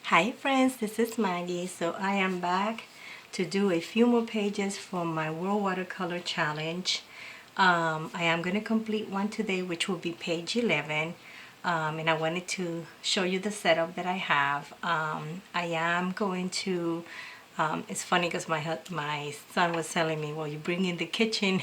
Hi friends, this is Maggie. So I am back to do a few more pages for my World Watercolor Challenge. I am going to complete one today, which will be page 11. And I wanted to show you the setup that I have. I am going to, it's funny because my son was telling me, well, you bring in the kitchen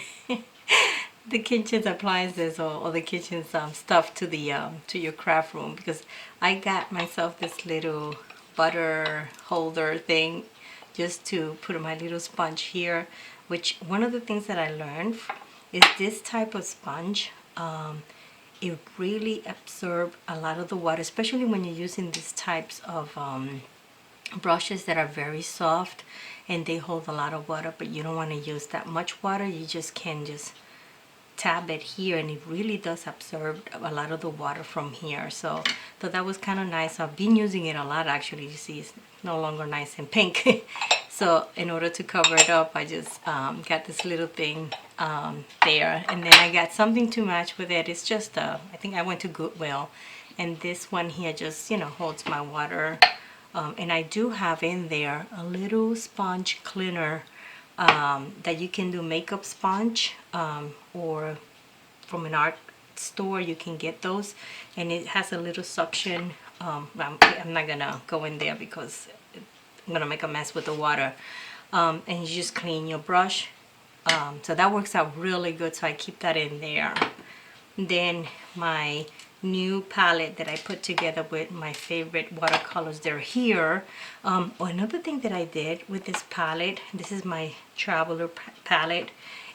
the kitchen appliances or the kitchen stuff to your craft room, because I got myself this little butter holder thing just to put my little sponge here, which one of the things that I learned is this type of sponge, it really absorbs a lot of the water, especially when you're using these types of brushes that are very soft and they hold a lot of water, but you don't want to use that much water. You just can just tab it here and it really does absorb a lot of the water from here. So that was kind of nice. I've been using it a lot actually. You see it's no longer nice and pink. So in order to cover it up, I just got this little thing there, and then I got something to match with it. It's just I think I went to Goodwill, and this one here just holds my water. And I do have in there a little sponge cleaner that you can do makeup sponge, or from an art store you can get those, and it has a little suction. I'm not gonna go in there because I'm gonna make a mess with the water, and you just clean your brush, so that works out really good, so I keep that in there. Then my new palette that I put together with my favorite watercolors, they're here. Another thing that I did with this palette, this is my Traveler palette,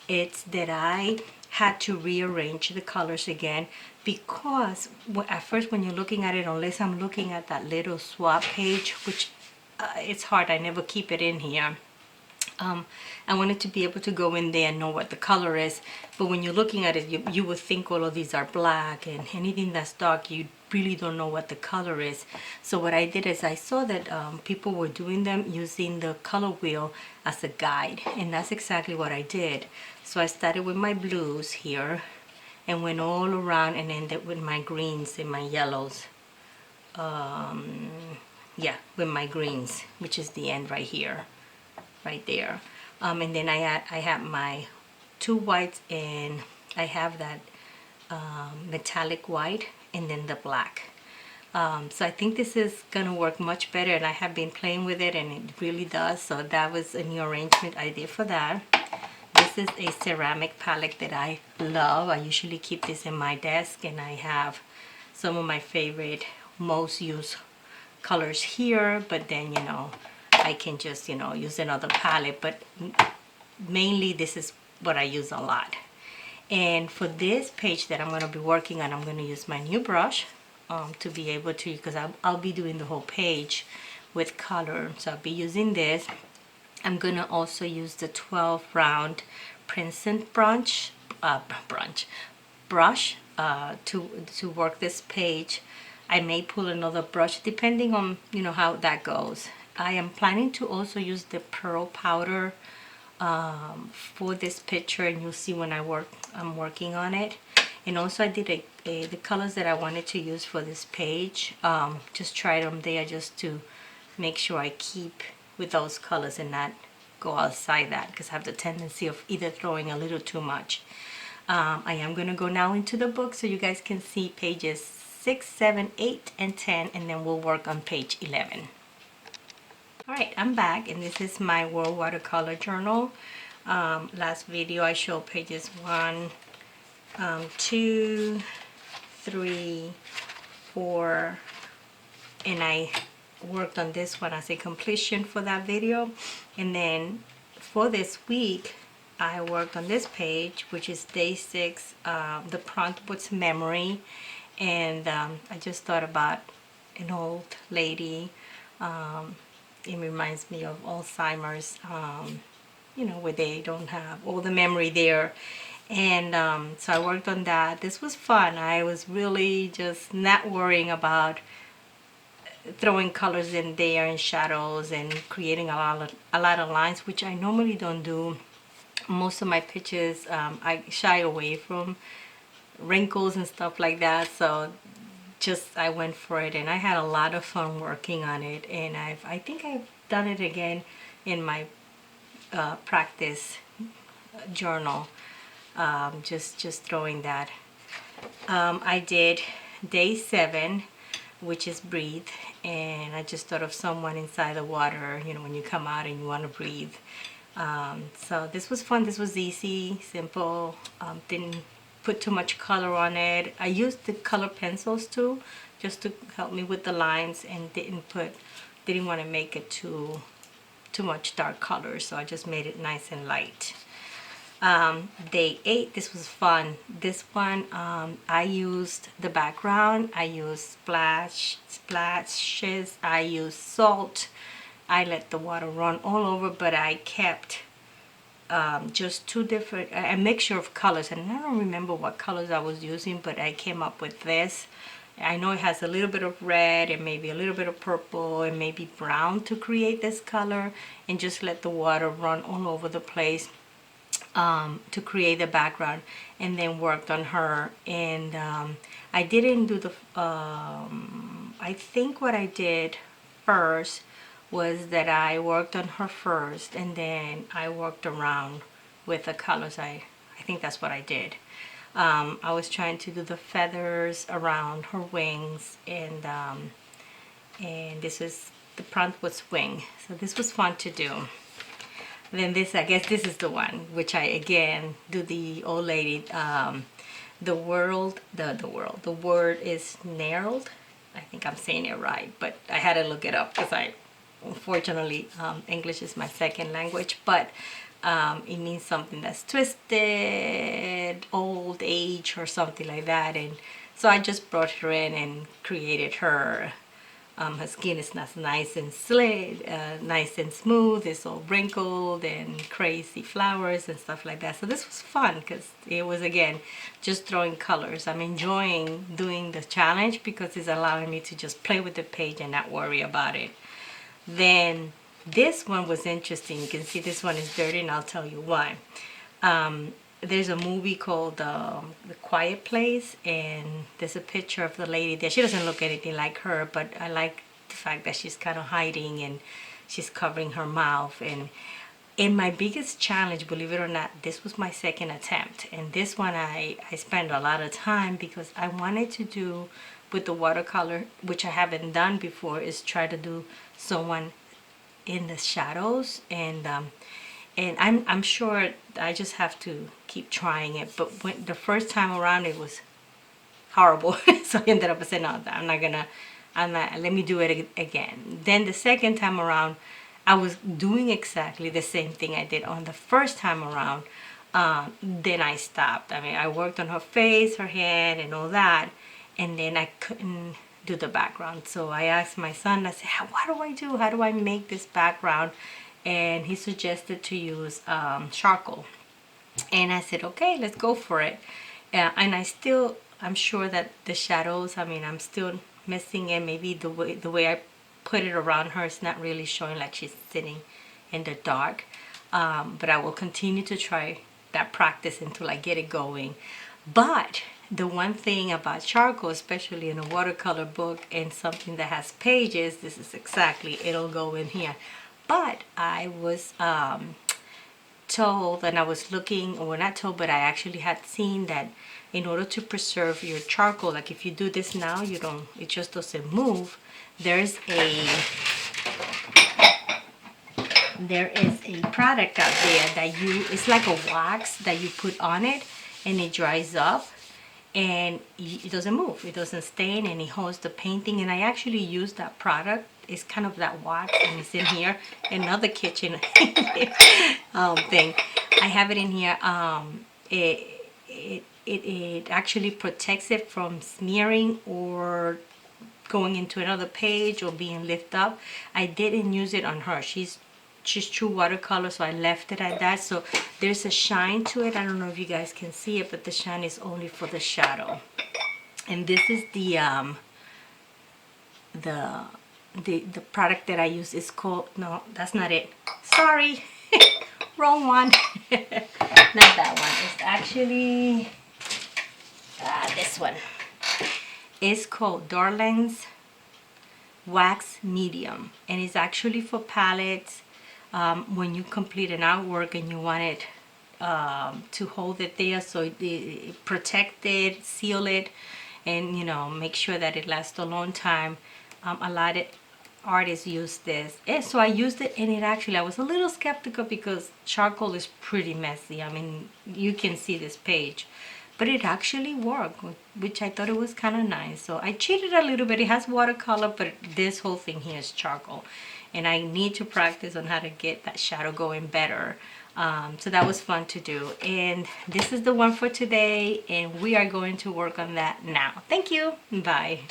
it's that I had to rearrange the colors again, because at first when you're looking at it, unless I'm looking at that little swap page, which it's hard, I never keep it in here. I wanted to be able to go in there and know what the color is, but when you're looking at it, you would think all of these are black, and anything that's dark, you really don't know what the color is. So what I did is I saw that people were doing them using the color wheel as a guide, and that's exactly what I did. So I started with my blues here and went all around and ended with my greens and my yellows. Yeah, with my greens, which is the end right here, right there. And then I have my two whites, and I have that metallic white, and then the black. So I think this is gonna work much better, and I have been playing with it and it really does. So that was a new arrangement I did for that. This is a ceramic palette that I love. I usually keep this in my desk, and I have some of my favorite most used colors here, but then I can just use another palette, but mainly this is what I use a lot. And for this page that I'm going to be working on, I'm going to use my new brush to be able to, because I'll be doing the whole page with color, so I'll be using this. I'm going to also use the 12 round Princeton brush to work this page. I may pull another brush depending on how that goes. I am planning to also use the pearl powder for this picture, and you'll see when I'm working on it. And also I did the colors that I wanted to use for this page. Just tried them there just to make sure I keep with those colors and not go outside that, because I have the tendency of either throwing a little too much. I am going to go now into the book so you guys can see pages 6, 7, 8, and 10, and then we'll work on page 11. Alright, I'm back, and this is my World Watercolor Journal. Last video I showed pages 1, 2, 3, 4, and I worked on this one as a completion for that video. And then for this week I worked on this page, which is day 6, the prompt was memory. And I just thought about an old lady. It reminds me of Alzheimer's, where they don't have all the memory there. And so I worked on that. This was fun. I was really just not worrying about throwing colors in there and shadows and creating a lot of lines, which I normally don't do. Most of my pictures, I shy away from wrinkles and stuff like that, so I went for it, and I had a lot of fun working on it. And I think I've done it again in my practice journal. Just throwing that. I did day 7, which is breathe, and I just thought of someone inside the water, you know, when you come out and you want to breathe. So this was fun. This was easy, simple. Didn't put too much color on it. I used the color pencils too, just to help me with the lines, and didn't want to make it too much dark color, so I just made it nice and light. Day 8, this was fun. This one, I used the background, I used splashes, I used salt. I let the water run all over, but I kept just a mixture of colors, and I don't remember what colors I was using, but I came up with this. I know it has a little bit of red and maybe a little bit of purple and maybe brown to create this color, and just let the water run all over the place to create the background, and then worked on her. And I didn't do the I think what I did first was that I worked on her first, and then I worked around with the colors. I think that's what I did. I was trying to do the feathers around her wings, and this was, the prompt was wing, so this was fun to do. Then this, I guess this is the one which I again do the old lady. The word is knurled. I think I'm saying it right, but I had to look it up because unfortunately, English is my second language, but it means something that's twisted, old age, or something like that. And so I just brought her in and created her. Her skin is not nice and slick, nice and smooth. It's all wrinkled and crazy flowers and stuff like that. So this was fun because it was, again, just throwing colors. I'm enjoying doing the challenge because it's allowing me to just play with the page and not worry about it. Then this one was interesting. You can see this one is dirty, and I'll tell you why. There's a movie called The Quiet Place, and there's a picture of the lady there. She doesn't look anything like her, but I like the fact that she's kind of hiding and she's covering her mouth. And in my biggest challenge, believe it or not, this was my second attempt. And this one I spent a lot of time because I wanted to do with the watercolor, which I haven't done before, is try to do someone in the shadows. And I'm sure I just have to keep trying it. But the first time around, it was horrible. So I ended up saying, no, let me do it again. Then the second time around, I was doing exactly the same thing I did on the first time around. Then I stopped. I mean, I worked on her face, her head, and all that. And then I couldn't do the background. So I asked my son, I said, what do I do? How do I make this background? And he suggested to use charcoal. And I said, okay, let's go for it. And I'm sure that the shadows, I mean, I'm still missing it. Maybe the way I put it around her is not really showing like she's sitting in the dark. But I will continue to try that practice until I get it going. But the one thing about charcoal, especially in a watercolor book and something that has pages, this is exactly, it'll go in here. But I was told, and I was looking, or not told, but I actually had seen that in order to preserve your charcoal, like if you do this now, it just doesn't move. There is a product out there that it's like a wax that you put on it, and it dries up, and it doesn't move, it doesn't stain, and it holds the painting. And I actually use that product. It's kind of that wax, and it's in here. Another kitchen thing. I have it in here. It actually protects it from smearing or going into another page or being lifted up. I didn't use it on her. She's true watercolor, so I left it at that. So there's a shine to it. I don't know if you guys can see it, but the shine is only for the shadow. And this is the product that I use. Is called, no, that's not it. Sorry, wrong one. Not that one. It's actually this one. It's called Darling's Wax Medium, and it's actually for palettes. When you complete an artwork and you want it to hold it there, so it protect it, seal it, and make sure that it lasts a long time. A lot of artists use this, and so I used it, and it actually, I was a little skeptical because charcoal is pretty messy. I mean, you can see this page, but it actually worked, which I thought it was kind of nice. So I cheated a little bit. It has watercolor, but this whole thing here is charcoal, and I need to practice on how to get that shadow going better. So that was fun to do, and this is the one for today, and we are going to work on that now. Thank you. Bye.